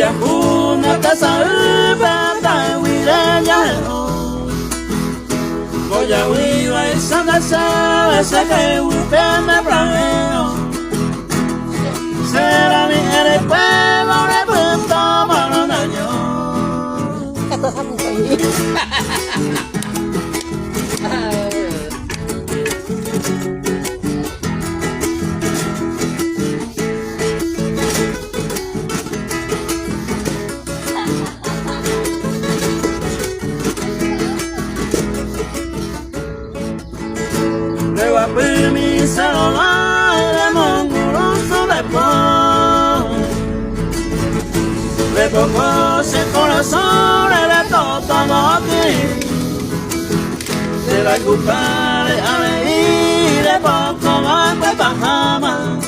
ya una casa bata wira ya Goya wiwa isanga sa sake upenda bravo Será mi eres pueblo de punto mano daño Kata kamu kayak Le va a permiso la monguroso de po Le pongo ese corazón de todo aquí De la culpa de a venir de poco más de Bahama